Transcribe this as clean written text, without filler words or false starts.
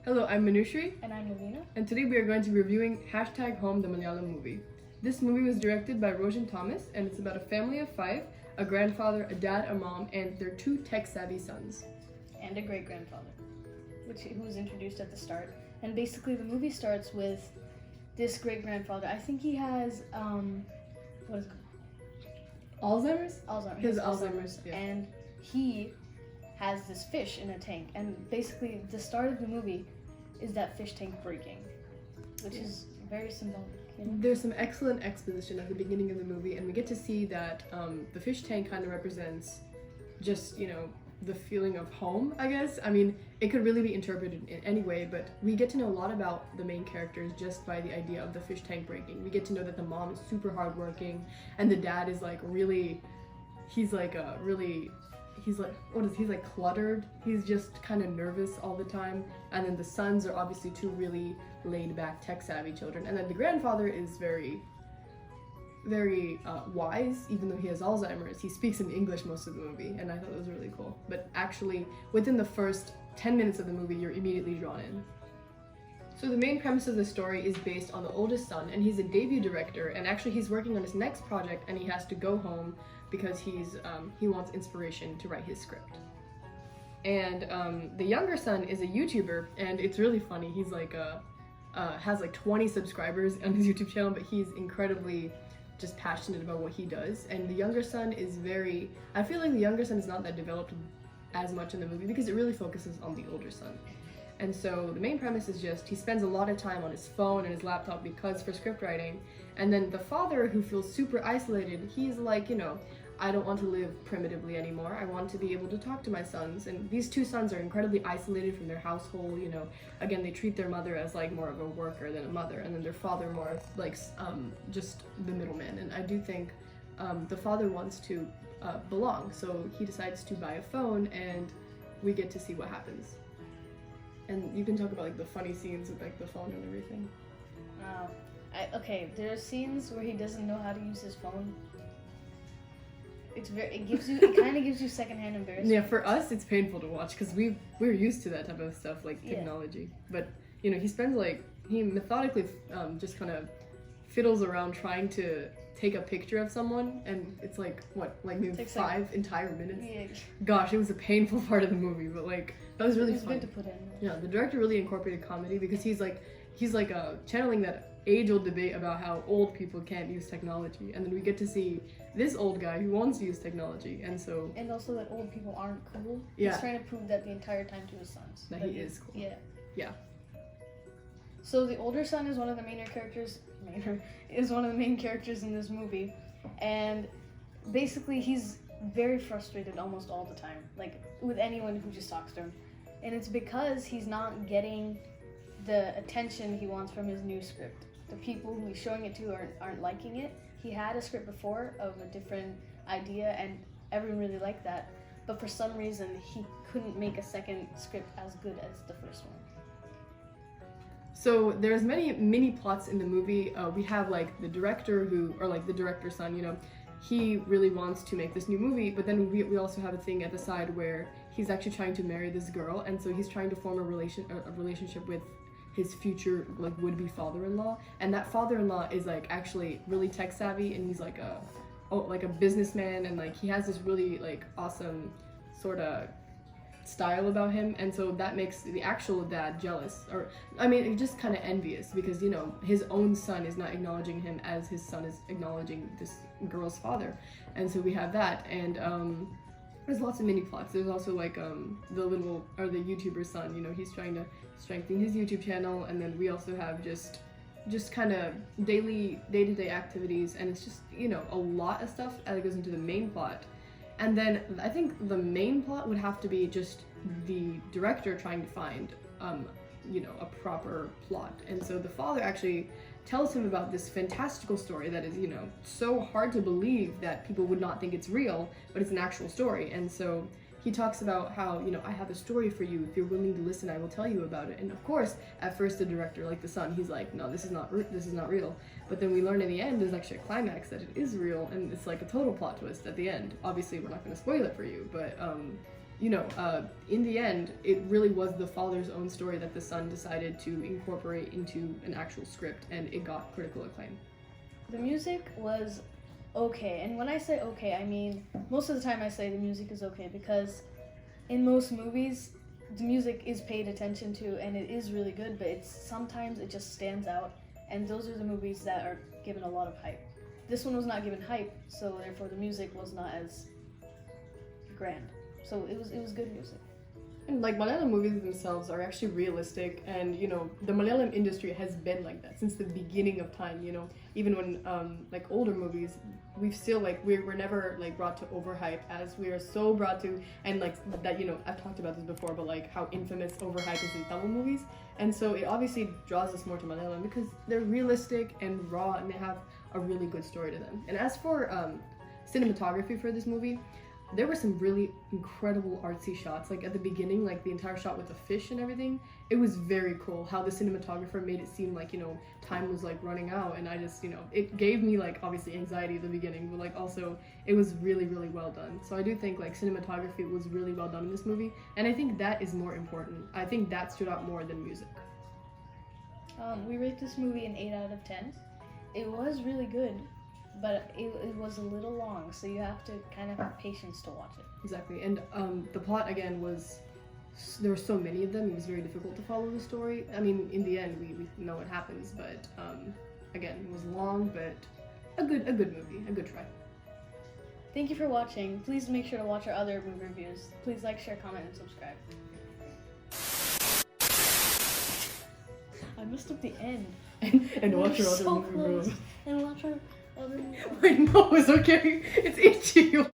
Hello, I'm Manushree. And I'm Nawina. And today we are going to be reviewing #Home, the Malayalam movie. This movie was directed by Rojin and it's about a family of 5, a grandfather, a dad, a mom, and their 2 tech-savvy sons. And a great-grandfather, who was introduced at the start. And basically the movie starts with this great-grandfather. I think he has, what is it called? Alzheimer's? Alzheimer's. His Alzheimer's, yeah. And he has this fish in a tank. And basically the start of the movie is that fish tank breaking, which is very symbolic. You know? There's some excellent exposition at the beginning of the movie, and we get to see that the fish tank kind of represents just, the feeling of home, I guess. I mean, it could really be interpreted in any way, but we get to know a lot about the main characters just by the idea of the fish tank breaking. We get to know that the mom is super hardworking, and the dad is he's cluttered. He's just kind of nervous all the time. And then the sons are obviously 2 really laid-back, tech-savvy children. And then the grandfather is very wise, even though he has Alzheimer's. He speaks in English most of the movie, and I thought that was really cool. But actually, within the first 10 minutes of the movie, you're immediately drawn in. So the main premise of the story is based on the oldest son, and he's a debut director, and actually he's working on his next project, and he has to go home because he wants inspiration to write his script. And the younger son is a YouTuber, and it's really funny. He's has 20 subscribers on his YouTube channel, but he's incredibly just passionate about what he does. And the younger son is I feel like the younger son is not that developed as much in the movie because it really focuses on the older son. And so the main premise is just he spends a lot of time on his phone and his laptop for script writing. And then the father, who feels super isolated, he's like, I don't want to live primitively anymore. I want to be able to talk to my sons. And these 2 sons are incredibly isolated from their household. Again, they treat their mother as more of a worker than a mother, and then their father more just the middleman. And I do think the father wants to belong, so he decides to buy a phone, and we get to see what happens. And you can talk about the funny scenes with the phone and everything. Okay, there are scenes where he doesn't know how to use his phone. It kind of gives you secondhand embarrassment. Yeah, for us it's painful to watch because we're used to that type of stuff, technology. Yeah. But he spends he methodically just kind of fiddles around trying to take a picture of someone, and it's maybe 5 entire minutes. Yeah. Gosh, it was a painful part of the movie, but that was really fun. Good to put in. Yeah, the director really incorporated comedy because he's channeling that age-old debate about how old people can't use technology, and then we get to see this old guy who wants to use technology, and also that old people aren't cool. Yeah. He's trying to prove that the entire time to his sons. That he is cool. Yeah. So the older son is one of the main characters in this movie, and basically he's very frustrated almost all the time, with anyone who just talks to him, and it's because he's not getting the attention he wants from his new script. The people who he's showing it to aren't liking it. He had a script before of a different idea, and everyone really liked that, but for some reason he couldn't make a second script as good as the first one. So there's many mini plots in the movie. We have the director the director's son, he really wants to make this new movie, but then we also have a thing at the side where he's actually trying to marry this girl, and so he's trying to form a relationship with his future would-be father-in-law, and that father-in-law is actually really tech savvy, and he's a businessman, and he has this really awesome sort of style about him, and so that makes the actual dad jealous, or just kind of envious, because his own son is not acknowledging him as his son is acknowledging this girl's father. And so we have that, and there's lots of mini plots. There's also the YouTuber's son, he's trying to strengthen his YouTube channel, and then we also have just kind of day-to-day activities, and it's just a lot of stuff that goes into the main plot. And then I think the main plot would have to be just the director trying to find a proper plot. And so the father actually tells him about this fantastical story that is so hard to believe that people would not think it's real, but it's an actual story. And so he talks about how, I have a story for you. If you're willing to listen, I will tell you about it. And of course, at first the director, the son, he's like, no, this is not real. But then we learn in the end, there's actually a climax that it is real, and it's a total plot twist at the end. Obviously, we're not going to spoil it for you, but in the end, it really was the father's own story that the son decided to incorporate into an actual script, and it got critical acclaim. The music was okay, and when I say okay, I mean most of the time I say the music is okay because in most movies the music is paid attention to and it is really good, but sometimes it just stands out, and those are the movies that are given a lot of hype. This one was not given hype, so therefore the music was not as grand. So it was good music. And like Malayalam movies themselves are actually realistic, and the Malayalam industry has been like that since the beginning of time. Even when like older movies, we've still we're never brought to overhype as we are so brought to, and that I've talked about this before, but how infamous overhype is in Tamil movies, and so it obviously draws us more to Malayalam because they're realistic and raw and they have a really good story to them. And as for cinematography for this movie, there were some really incredible artsy shots. At the beginning, the entire shot with the fish and everything, it was very cool how the cinematographer made it seem time was running out, and I just, it gave me obviously anxiety at the beginning, but also it was really, really well done. So I do think cinematography was really well done in this movie, and I think that is more important. I think that stood out more than music. We rate this movie an 8 out of 10. It was really good, but it was a little long, so you have to kind of have patience to watch it. Exactly, and the plot again there were so many of them, it was very difficult to follow the story. I mean, in the end, we know what happens, but again, it was long, but a good movie, a good try. Thank you for watching. Please make sure to watch our other movie reviews. Please like, share, comment, and subscribe. I messed up the end. and watch our other movie reviews. And watch our other movie. Wait, no, it's okay. It's itchy.